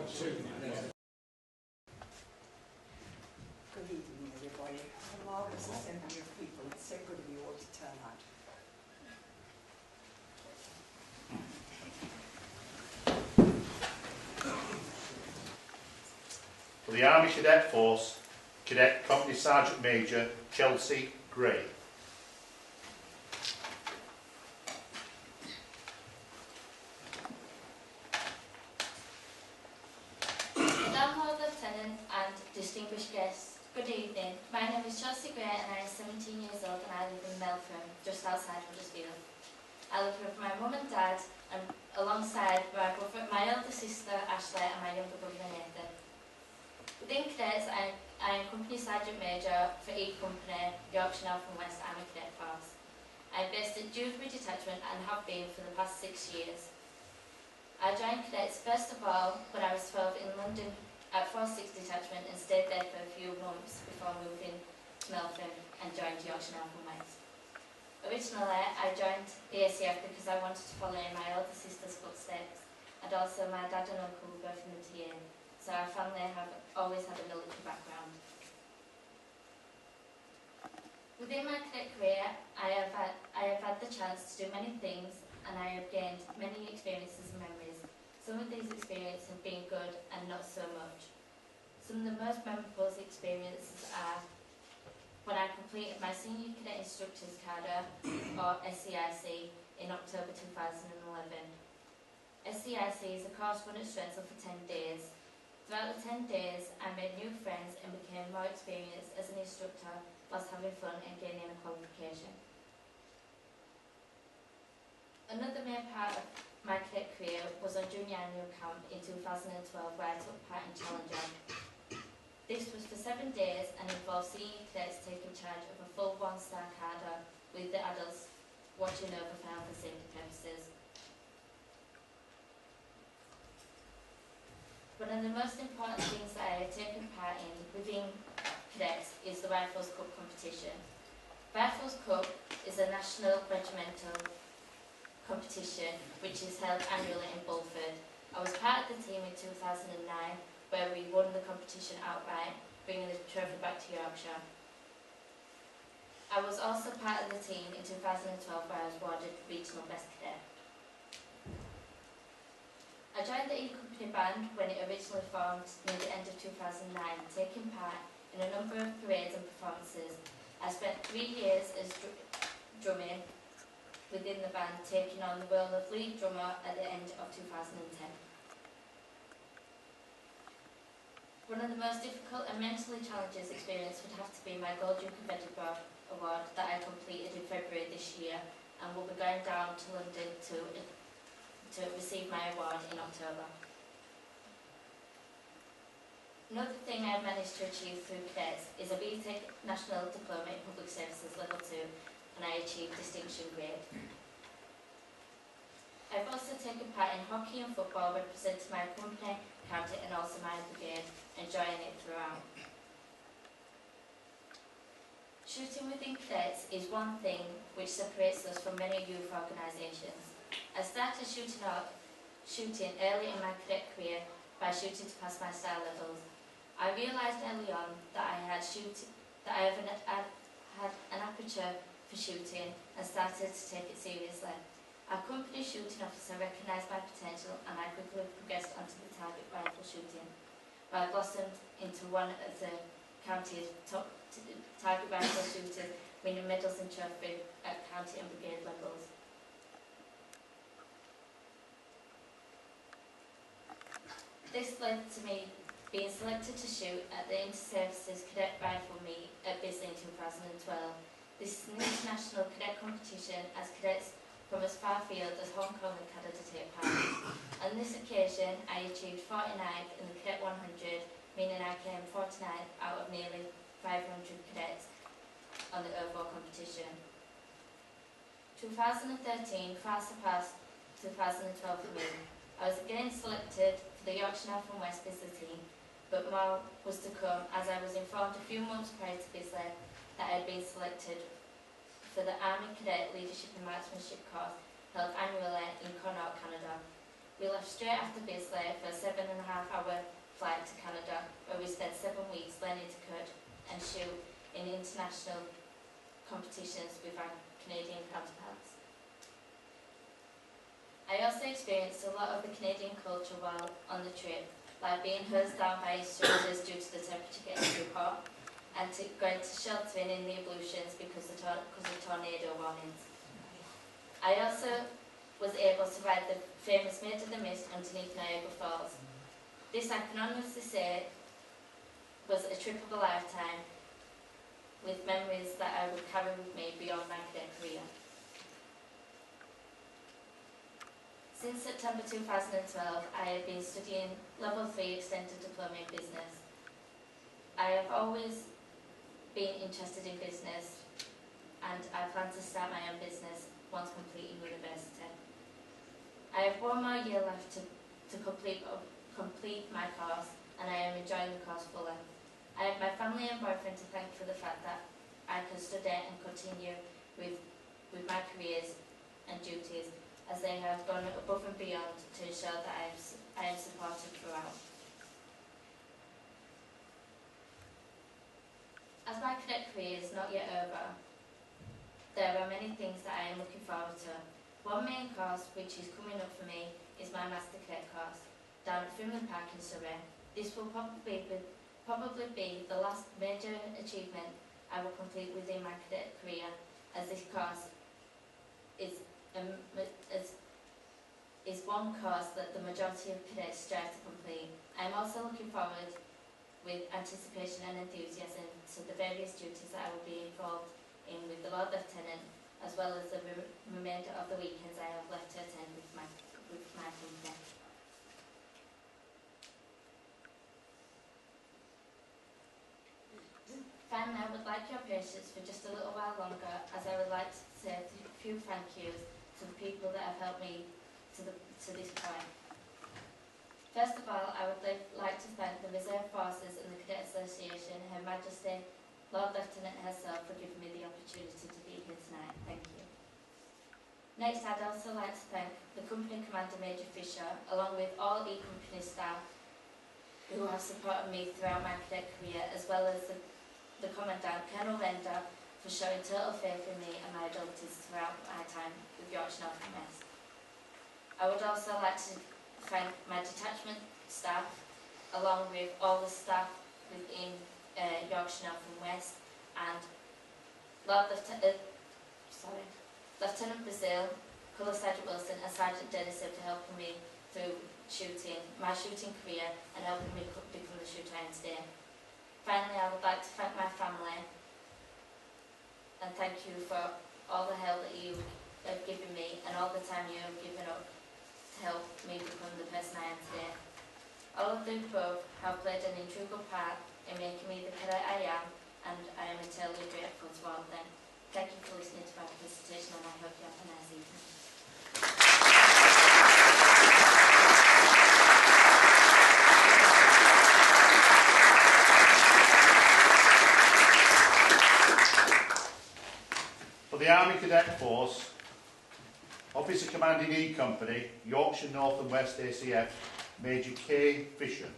Good evening, everybody. A marvellous assembly of people. It's so good of you all to turn out. For the Army Cadet Force, Cadet Company Sergeant Major Chelsey Gray. Lord-Lieutenant and distinguished guests, good evening. My name is Chelsey Gray and I am 17 years old and I live in Meltham, just outside Huddersfield. I live with my mum and dad and alongside my elder sister Ashley and my younger brother Nathan. Within Cadets, I am Company Sergeant Major for E Company, Yorkshire North and West Army Cadet Force. I am based at Dewsbury detachment and have been for the past 6 years. I joined Cadets first of all when I was 12 in London at 46 detachment and stayed there for a few months before moving to Meltham and joined Yorkshire North and West. Originally, I joined the ACF because I wanted to follow in my older sister's footsteps, and also my dad and uncle were both in the TA, so our family have always had a military background. Within my cadet career, I have had the chance to do many things, and I have gained many experiences and memories. Some of these experiences have been good and not so much. Some of the most memorable experiences are when I completed my Senior Cadet Instructors Cadre, or SCIC, in October 2011. SCIC is a course run at Strensel for 10 days. Throughout the 10 days, I made new friends and became more experienced as an instructor whilst having fun and gaining a qualification. Another main part of my cadet career was on Junior Annual Camp in 2012 where I took part in Challenger. This was for 7 days and involved senior cadets taking charge of a full 1-star cadre with the adults watching over for health and safety purposes. One of the most important things that I have taken part in within Cadets is the Rifles Cup competition. Rifles Cup is a national regimental competition which is held annually in Bulford. I was part of the team in 2009 where we won the competition outright, bringing the trophy back to Yorkshire. I was also part of the team in 2012 where I was awarded Regional Best Cadet. I joined the E-Company band when it originally formed near the end of 2009, taking part in a number of parades and performances. I spent 3 years as drumming within the band, taking on the role of lead drummer at the end of 2010. One of the most difficult and mentally challenging experiences would have to be my Gold Duke of Edinburgh award that I completed in February this year and will be going down to London to receive my award in October. Another thing I've managed to achieve through Cadets is a BTEC National Diploma in Public Services Level 2 and I achieved distinction grade. I've also taken part in hockey and football representing my company, county and also my brigade, enjoying it throughout. Shooting within Cadets is one thing which separates us from many youth organisations. I started shooting early in my cadet career by shooting to pass my star levels. I realised early on that I had an aperture for shooting and started to take it seriously. Our company shooting officer recognised my potential and I quickly progressed onto the target rifle shooting, where I blossomed into one of the county's top target rifle shooters, winning medals and trophies at county and brigade levels. This led to me being selected to shoot at the Inter-Services Cadet Rifle Meet at Bisley in 2012. This is an international cadet competition as cadets from as far field as Hong Kong and Canada take part. On this occasion, I achieved 49th in the Cadet 100, meaning I came 49th out of nearly 500 cadets on the overall competition. 2013 far surpassed 2012 for me. I was again selected for the Yorkshire North and West Bisley team, but more was to come as I was informed a few months prior to Bisley that I had been selected for the Army Cadet Leadership and Marksmanship Course held annually in Connaught, Canada. We left straight after Bisley for a 7.5-hour flight to Canada, where we spent 7 weeks learning to cut and shoot in international competitions with our Canadian counterparts. I also experienced a lot of the Canadian culture while on the trip, like being hosed down by instructors due to the temperature getting too hot, and going to sheltering in the ablutions because of tornado warnings. I also was able to ride the famous Maid of the Mist underneath Niagara Falls. This, I can honestly say, was a trip of a lifetime, with memories that I would carry with me beyond my cadet career. Since September 2012, I have been studying Level 3 Extended Diploma in Business. I have always been interested in business, and I plan to start my own business once completing university. I have 1 more year left to complete my course, and I am enjoying the course fully. I have my family and boyfriend to thank for the fact that I can study and continue with my careers and duties, as they have gone above and beyond to ensure that I am supported throughout. As my cadet career is not yet over, there are many things that I am looking forward to. One main course which is coming up for me is my Master Cadet course down at Finland Park in Surrey. This will probably be the last major achievement I will complete within my cadet career, as this course is one course that the majority of cadets strive to complete. I am also looking forward with anticipation and enthusiasm to the various duties that I will be involved in with the Lord-Lieutenant, as well as the remainder of the weekends I have left to attend with my company. Finally, I would like your patience for just a little while longer, as I would like to say a few thank yous to the people that have helped me to this point. First of all, I would like to thank the Reserve Forces and the Cadet Association, Her Majesty, Lord-Lieutenant herself, for giving me the opportunity to be here tonight. Thank you. Next, I'd also like to thank the Company Commander Major Fisher, along with all E-Company staff who have supported me throughout my cadet career, as well as the Commandant, Colonel Render, for showing total faith in me and my abilities throughout my time with Yorkshire North and West. I would also like to thank my detachment staff, along with all the staff within Yorkshire North and West, and Lieutenant Brazil, Colour Sergeant Wilson and Sergeant Dennison for helping me through my shooting career and helping me become the shooter I am today. Finally, I would like to thank my family and thank you for all the help that you have given me and all the time you have given up to help me become the person I am today. All of the above have played an integral part in making me the cadet I am, and I am eternally grateful to all of them. Thank you for listening to my presentation, and I hope you have a nice evening. For the Army Cadet Force, Officer Commanding E Company, Yorkshire North and West ACF, Major K. Fisher.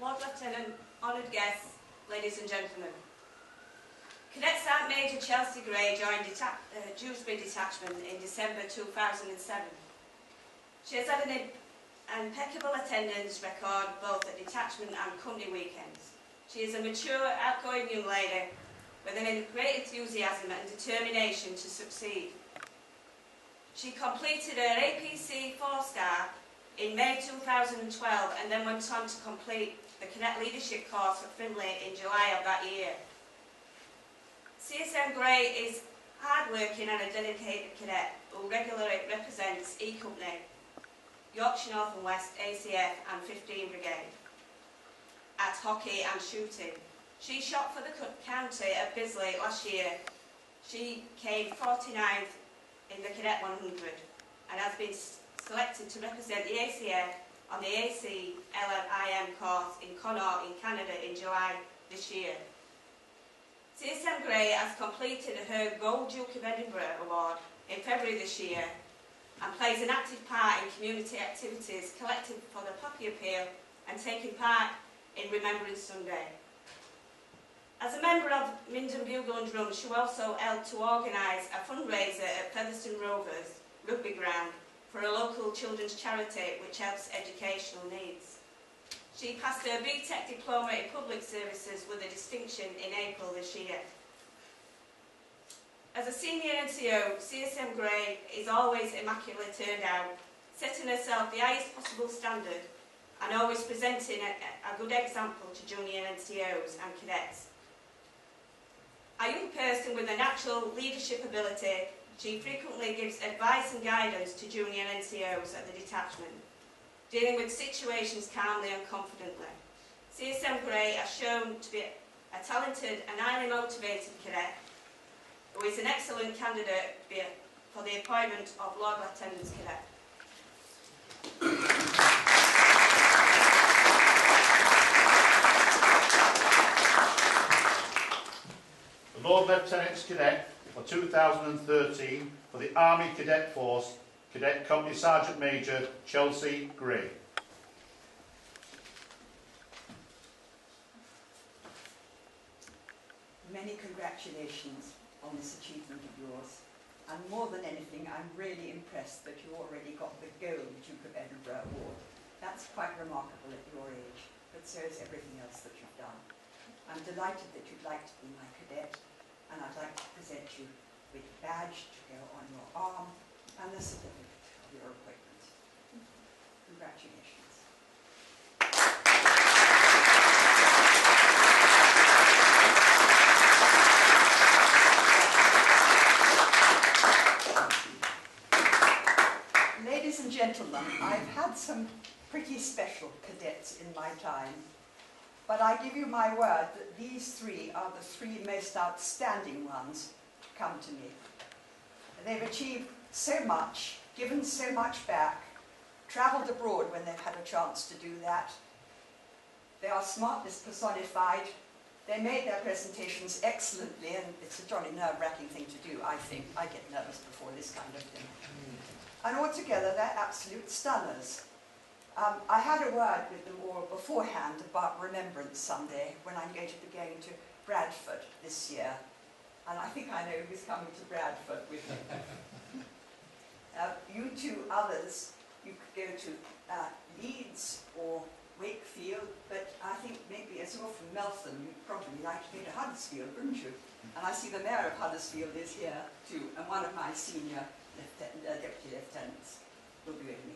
Lord-Lieutenant, honoured guests, ladies and gentlemen. Cadet Sergeant Major Chelsey Gray joined Dewsbury Detachment in December 2007. She has had an impeccable attendance record both at detachment and company weekends. She is a mature, outgoing young lady with a great enthusiasm and determination to succeed. She completed her APC 4-star in May 2012 and then went on to complete the Cadet Leadership Course at Findlay in July of that year. CSM Gray is hard-working and a dedicated cadet who regularly represents E Company, Yorkshire North and West ACF and 15 Brigade at hockey and shooting. She shot for the county at Bisley last year. She came 49th in the Cadet 100 and has been selected to represent the ACF on the ACLIM course in Connaught in Canada in July this year. CSM Gray has completed her Gold Duke of Edinburgh award in February this year and plays an active part in community activities collected for the Poppy Appeal and taking part in Remembrance Sunday. As a member of Minden Bugles and Drums, she also helped to organise a fundraiser at Featherstone Rovers rugby ground for a local children's charity which helps educational needs. She passed her BTEC diploma in public services with a distinction in April this year. As a senior NCO, CSM Gray is always immaculately turned out, setting herself the highest possible standard and always presenting a good example to junior NCOs and cadets. A young person with a natural leadership ability, she frequently gives advice and guidance to junior NCOs at the detachment, dealing with situations calmly and confidently. CSM Gray has shown to be a talented and highly motivated cadet who is an excellent candidate for the appointment of Lord-Lieutenant Cadet. The Lord-Lieutenant Cadet for 2013 for the Army Cadet Force, Cadet Company Sergeant Major Chelsey Gray. Many congratulations on this achievement of yours. And more than anything, I'm really impressed that you already got the gold Duke of Edinburgh Award. That's quite remarkable at your age, but so is everything else that you've done. I'm delighted that you'd like to be my cadet, and I'd like to present you with a badge to go on your arm and the certificate of your appointment. Congratulations. Ladies and gentlemen, I've had some pretty special cadets in my time, but I give you my word that these three are the three most outstanding ones to come to me. They've achieved so much, given so much back, travelled abroad when they've had a chance to do that. They are smartness personified. They made their presentations excellently, and it's a jolly nerve-wracking thing to do, I think. I get nervous before this kind of thing. And altogether, they're absolute stunners. I had a word with them all beforehand about Remembrance Sunday, when I'm going to be going to Bradford this year. And I think I know who's coming to Bradford with me. You two others, you could go to Leeds or Wakefield, but I think maybe as you're from Meltham, you'd probably like to go to Huddersfield, wouldn't you? And I see the Mayor of Huddersfield is here too, and one of my senior deputy lieutenants will be with me.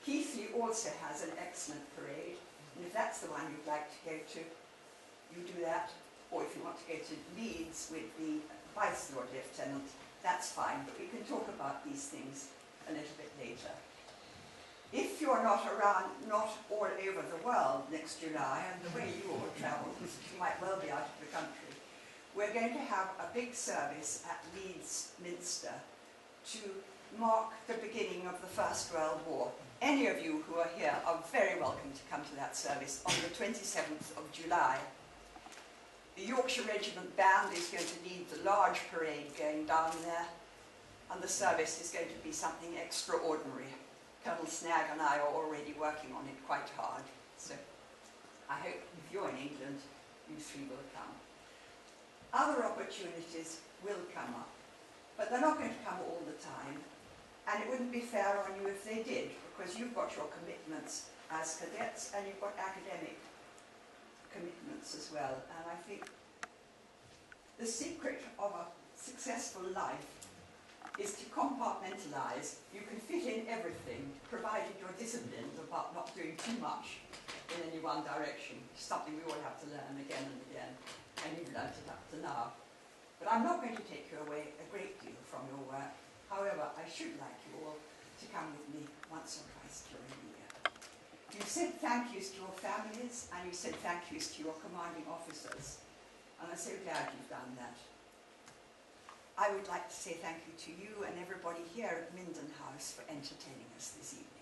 Keighley also has an excellent parade, and if that's the one you'd like to go to, you do that. Or if you want to go to Leeds with the Vice Lord Lieutenant, that's fine, but we can talk about these things a little bit later. If you're not around, not all over the world next July, and the way you all travel, you might well be out of the country, we're going to have a big service at Leeds Minster to mark the beginning of the First World War. Any of you who are here are very welcome to come to that service on the 27th of July. The Yorkshire Regiment Band is going to lead the large parade going down there, and the service is going to be something extraordinary. Colonel Snagg and I are already working on it quite hard, so I hope if you're in England, you three will come. Other opportunities will come up, but they're not going to come all the time, and it wouldn't be fair on you if they did, because you've got your commitments as cadets and you've got academic commitments as well. And I think the secret of a successful life is to compartmentalise. You can fit in everything, provided you're disciplined about not doing too much in any one direction. It's something we all have to learn again and again, and you've learnt it up to now. But I'm not going to take you away a great deal from your work. However, I should like you all to come with me once or twice during the year. You've said thank yous to your families, and you've said thank yous to your commanding officers, and I'm so glad you've done that. I would like to say thank you to you and everybody here at Minden House for entertaining us this evening.